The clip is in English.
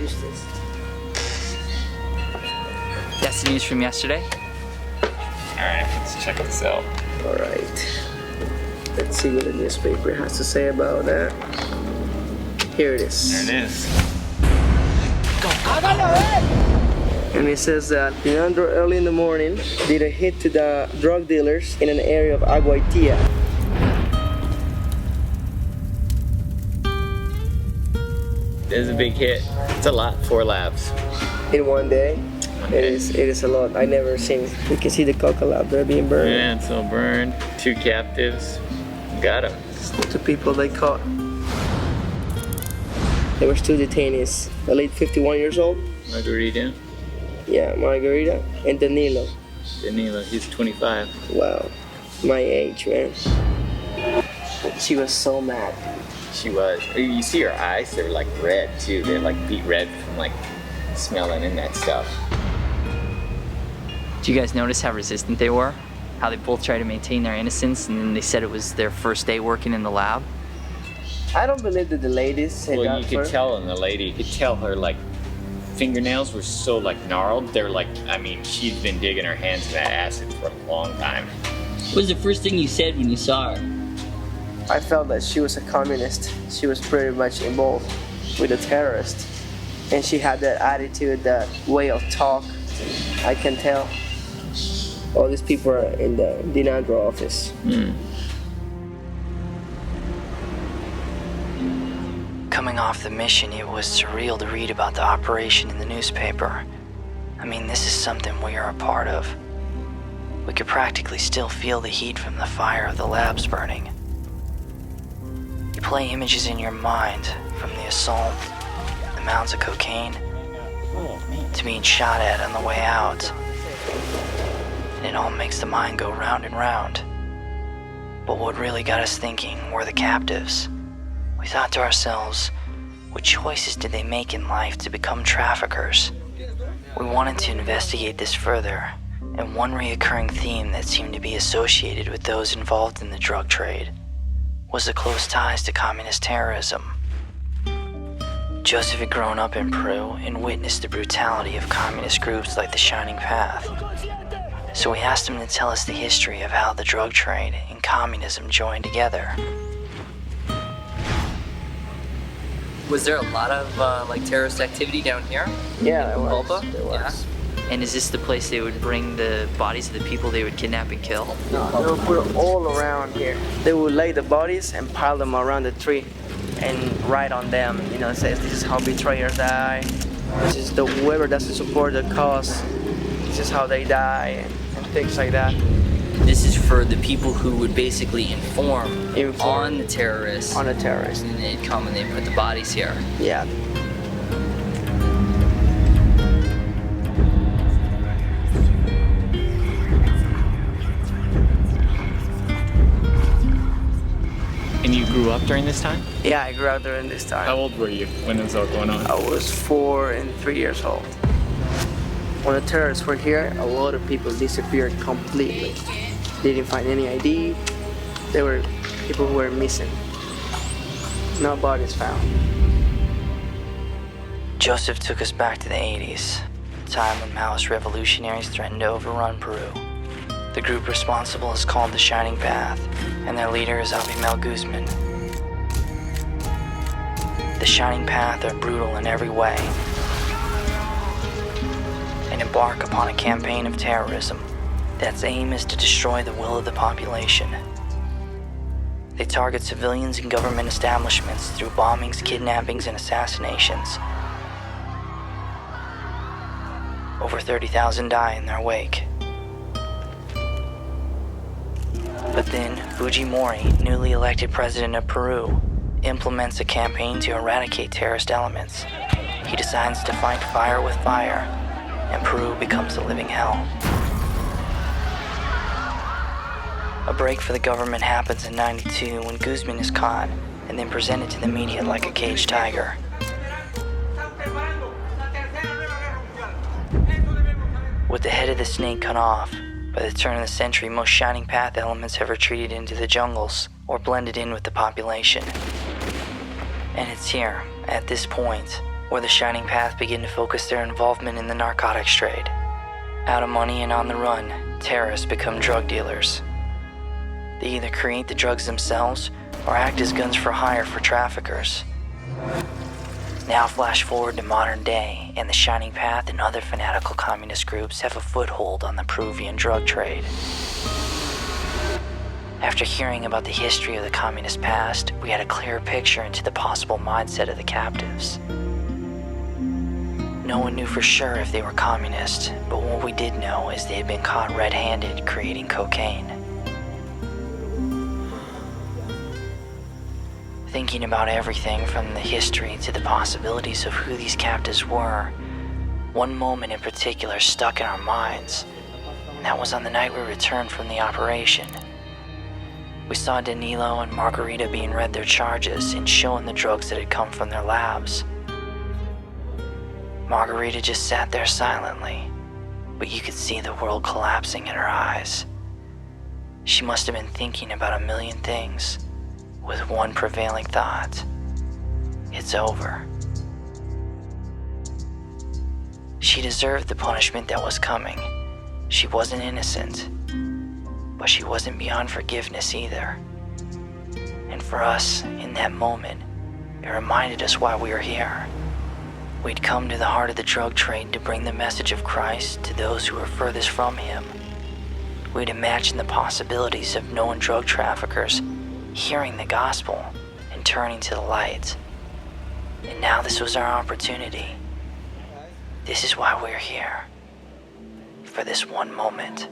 use this. That's the news from yesterday. Alright, let's check this out. Alright. Let's see what the newspaper has to say about that. Here it is. There it is. And it says that Leandro early in the morning did a hit to the drug dealers in an area of Aguaitia. This is a big hit. It's a lot, 4 labs. In one day. It is a lot. I never seen. You can see the coca lab there being burned. Yeah, it's all burned. 2 captives. Got them. 2 people they caught. There was 2 detainees. The late 51 years old. Margarita. Yeah, Margarita and Danilo. Danilo, he's 25. Wow, my age, man. She was so mad. She was. You see her eyes, they're like red too. They're like beet red from like smelling in that stuff. Do you guys notice how resistant they were? How they both tried to maintain their innocence, and then they said it was their first day working in the lab? I don't believe that the ladies said Well, that you could first. tell in the lady, you could tell her like fingernails were so like gnarled. They're like, I mean, she'd been digging her hands in that acid for a long time. What was the first thing you said when you saw her? I felt that she was a communist. She was pretty much involved with the terrorists. And she had that attitude, that way of talk. I can tell. All these people are in the Dinandro office. Coming off the mission, it was surreal to read about the operation in the newspaper. I mean, this is something we are a part of. We could practically still feel the heat from the fire of the labs burning. You play images in your mind from the assault, the mounds of cocaine, to being shot at on the way out. And it all makes the mind go round and round. But what really got us thinking were the captives. We thought to ourselves, what choices did they make in life to become traffickers? We wanted to investigate this further, and one recurring theme that seemed to be associated with those involved in the drug trade was the close ties to communist terrorism. Joseph had grown up in Peru and witnessed the brutality of communist groups like the Shining Path. So we asked him to tell us the history of how the drug trade and communism joined together. Was there a lot of like terrorist activity down here? Yeah, there in was. Culpa? There was. Yeah. And is this the place they would bring the bodies of the people they would kidnap and kill? No, they would put it all around here. They would lay the bodies and pile them around the tree and write on them, you know, it says this is how betrayers die. This is the whoever doesn't support the cause. This is how they die and things like that. This is for the people who would basically inform on the terrorists. On the terrorists. And they'd come and they'd put the bodies here. Yeah. And you grew up during this time? Yeah, I grew up during this time. How old were you when this was all going on? I was 4 and 3 years old. When the terrorists were here, a lot of people disappeared completely. They didn't find any ID. There were people who were missing. No bodies found. Joseph took us back to the 80s, a time when Maoist revolutionaries threatened to overrun Peru. The group responsible is called the Shining Path, and their leader is Abimel Guzman. The Shining Path are brutal in every way and embark upon a campaign of terrorism that's aim is to destroy the will of the population. They target civilians and government establishments through bombings, kidnappings, and assassinations. Over 30,000 die in their wake. But then, Fujimori, newly elected president of Peru, implements a campaign to eradicate terrorist elements. He decides to fight fire with fire, and Peru becomes a living hell. A break for the government happens in '92 when Guzman is caught and then presented to the media like a caged tiger. With the head of the snake cut off, by the turn of the century, most Shining Path elements have retreated into the jungles or blended in with the population. And it's here, at this point, where the Shining Path begin to focus their involvement in the narcotics trade. Out of money and on the run, terrorists become drug dealers. They either create the drugs themselves or act as guns for hire for traffickers. Now flash forward to modern day, and the Shining Path and other fanatical communist groups have a foothold on the Peruvian drug trade. After hearing about the history of the communist past, we had a clear picture into the possible mindset of the captives. No one knew for sure if they were communist, but what we did know is they had been caught red-handed creating cocaine. Thinking about everything from the history to the possibilities of who these captives were, one moment in particular stuck in our minds, and that was on the night we returned from the operation. We saw Danilo and Margarita being read their charges and shown the drugs that had come from their labs. Margarita just sat there silently, but you could see the world collapsing in her eyes. She must have been thinking about a million things, with one prevailing thought: it's over. She deserved the punishment that was coming. She wasn't innocent, but she wasn't beyond forgiveness either. And for us, in that moment, it reminded us why we were here. We'd come to the heart of the drug trade to bring the message of Christ to those who were furthest from Him. We'd imagined the possibilities of known drug traffickers hearing the gospel and turning to the light. And now this was our opportunity. This is why we're here. For this one moment.